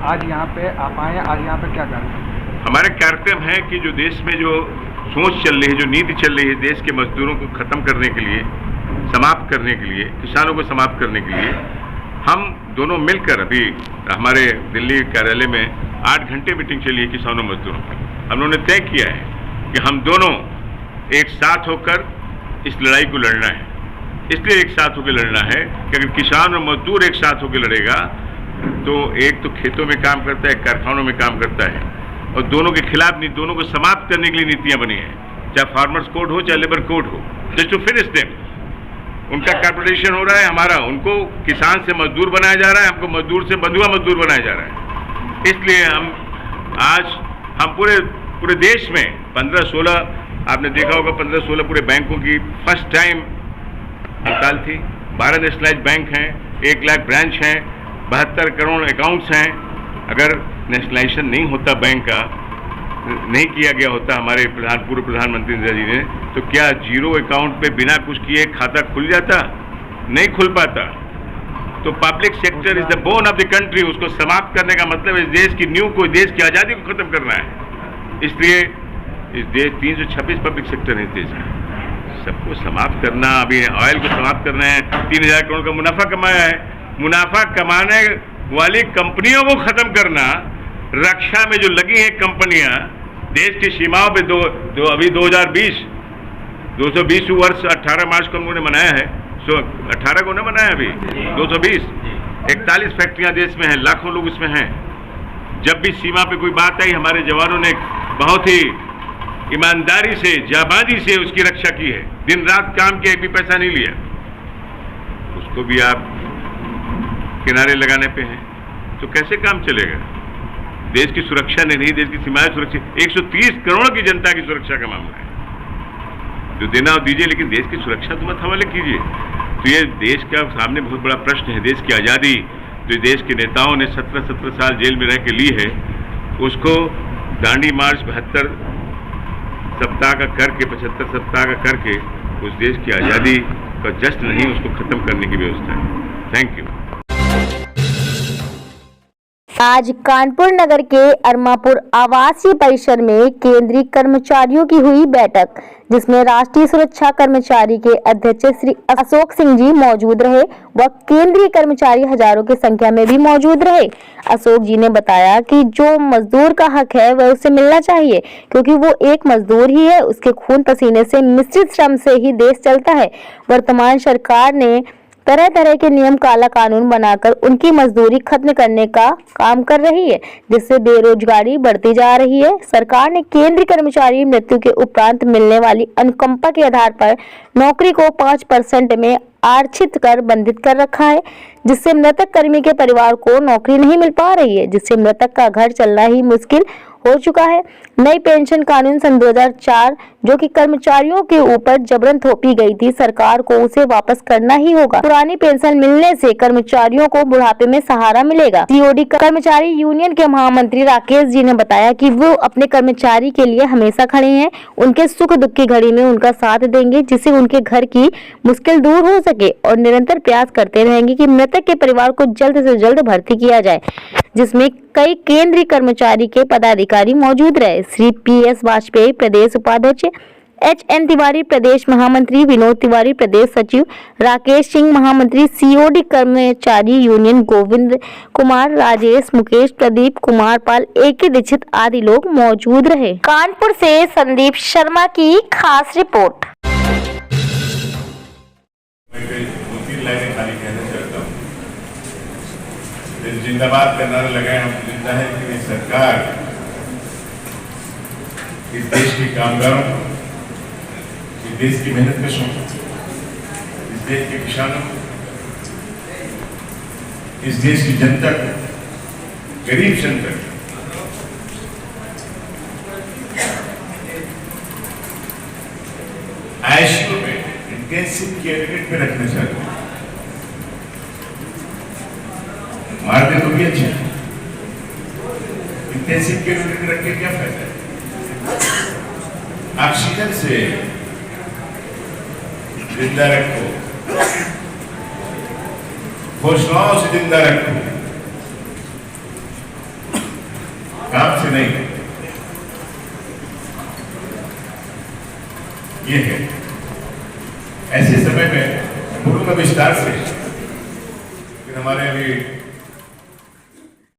आज यहाँ पे आप आए हैं, आज यहाँ पे क्या कार्यक्रम? हमारे कार्यक्रम है कि जो देश में जो सोच चल रही है, जो नीति चल रही है देश के मजदूरों को ख़त्म करने के लिए, समाप्त करने के लिए, किसानों को समाप्त करने के लिए, हम दोनों मिलकर अभी हमारे दिल्ली कार्यालय में 8 घंटे मीटिंग चली है किसानों मजदूरों की। हम लोगों ने तय किया है कि हम दोनों एक साथ होकर इस लड़ाई को लड़ना है। इसलिए एक साथ होकर लड़ना है कि अगर किसान और मजदूर एक साथ होकर लड़ेगा तो एक तो खेतों में काम करता है, कारखानों में काम करता है, और दोनों के खिलाफ नहीं, दोनों को समाप्त करने के लिए नीतियां बनी हैं, चाहे फार्मर्स कोड हो चाहे लेबर कोड हो, जस्ट टू फिनिश देम। उनका कॉर्पोरेशन हो रहा है, हमारा उनको किसान से मजदूर बनाया जा रहा है, हमको मजदूर से बंधुआ मजदूर बनाया जा रहा है। इसलिए हम पूरे देश में 15-16, आपने देखा होगा 15-16 पूरे बैंकों की फर्स्ट टाइम हड़ताल थी। 12 नेशनलाइज बैंक हैं, 1 लाख ब्रांच हैं, 72 करोड़ अकाउंट्स हैं। अगर नेशनलाइजेशन नहीं होता, बैंक का नहीं किया गया होता हमारे पूर्व प्रधानमंत्री इंदिरा जी ने, तो क्या जीरो अकाउंट पे बिना कुछ किए खाता खुल जाता? नहीं खुल पाता। तो public sector is the bone of the country. उसको समाप्त करने का मतलब इस देश की नींव को, देश की आज़ादी को खत्म करना है। इसलिए इस देश 326 पब्लिक सेक्टर है इस देश में, सबको समाप्त करना। अभी ऑयल को समाप्त करना है। 3000 करोड़ का मुनाफा कमाया है, मुनाफा कमाने वाली कंपनियों को खत्म करना। रक्षा में जो लगी हैं कंपनियां देश की सीमाओं पे, अभी 2020 220 वर्ष 18 मार्च को हम लोगों ने मनाया है। 18 को ना मनाया, अभी 220 41 फैक्ट्रियां देश में हैं, लाखों लोग इसमें हैं। जब भी सीमा पे कोई बात आई, हमारे जवानों ने बहुत ही ईमानदारी से, जाबाजी से उसकी रक्षा की है। दिन रात काम किया, एक भी पैसा नहीं लिया। उसको भी आप किनारे लगाने पे हैं तो कैसे काम चलेगा? देश की सुरक्षा नहीं, देश की सीमाएं सुरक्षित। 130 करोड़ की जनता की सुरक्षा का मामला है। जो देना हो दीजिए, लेकिन देश की सुरक्षा तो मत हवाले कीजिए। तो ये देश का सामने बहुत बड़ा प्रश्न है। देश की आज़ादी जो देश के नेताओं ने 17 साल जेल में रह के ली है, उसको दांडी मार्च 72 सप्ताह का करके, 75 सप्ताह का करके उस देश की आज़ादी का जश्न नहीं, उसको खत्म करने की व्यवस्था है। Thank you. आज कानपुर नगर के अरमापुर आवासीय परिसर में केंद्रीय कर्मचारियों की हुई बैठक, जिसमें राष्ट्रीय सुरक्षा कर्मचारी के अध्यक्ष श्री अशोक सिंह जी मौजूद रहे व केंद्रीय कर्मचारी हजारों की संख्या में भी मौजूद रहे। अशोक जी ने बताया कि जो मजदूर का हक है वह उसे मिलना चाहिए, क्योंकि वो एक मजदूर ही है। उसके खून पसीने से मिश्रित श्रम से ही देश चलता है। वर्तमान सरकार ने तरह तरह के नियम, काला कानून बनाकर उनकी मजदूरी खत्म करने का काम कर रही है, जिससे बेरोजगारी बढ़ती जा रही है। सरकार ने केंद्रीय कर्मचारी मृत्यु के उपरांत मिलने वाली अनुकंपा के आधार पर नौकरी को 5% में आरक्षित कर बंधित कर रखा है, जिससे मृतक कर्मी के परिवार को नौकरी नहीं मिल पा रही है, जिससे मृतक का घर चलना ही मुश्किल हो चुका है। नई पेंशन कानून सन 2004 जो कि कर्मचारियों के ऊपर जबरन थोपी गई थी, सरकार को उसे वापस करना ही होगा। पुरानी पेंशन मिलने से कर्मचारियों को बुढ़ापे में सहारा मिलेगा। सीओडी कर्मचारी यूनियन के महामंत्री राकेश जी ने बताया कि वो अपने कर्मचारी के लिए हमेशा खड़े हैं, उनके सुख दुख की घड़ी में उनका साथ देंगे, जिससे उनके घर की मुश्किल दूर हो सके, और निरंतर प्रयास करते रहेंगे कि मृतक के परिवार को जल्द से जल्द भर्ती किया जाए, जिसमें कई केंद्रीय कर्मचारी के पदाधिकारी मौजूद रहे। श्री PS वाजपेयी प्रदेश उपाध्यक्ष, HN तिवारी प्रदेश महामंत्री, विनोद तिवारी प्रदेश सचिव, राकेश सिंह महामंत्री, COD कर्मचारी यूनियन गोविंद कुमार, राजेश, मुकेश, प्रदीप कुमार पाल, AK दीक्षित आदि लोग मौजूद रहे। कानपुर से संदीप शर्मा की खास रिपोर्ट। जिंदाबाद का नारा लगाए। हम जिंदा है कि ये सरकार इस देश के कामगारों को, इस देश की मेहनत कशों को, इस देश के किसानों को, इस देश की जनता को, गरीब जनता को आईसीयू में, इंटेंसिव केयर यूनिट में रखना चाहते हैं। मारते तो भी अच्छे, इंटेंसिव केयर यूनिट में रख के क्या फायदा है? ऑक्सीजन से जिंदा रखो, घोषणाओं से जिंदा रखो, से नहीं, ये है। ऐसे समय में बोलूंगा विस्तार से, हमारे अभी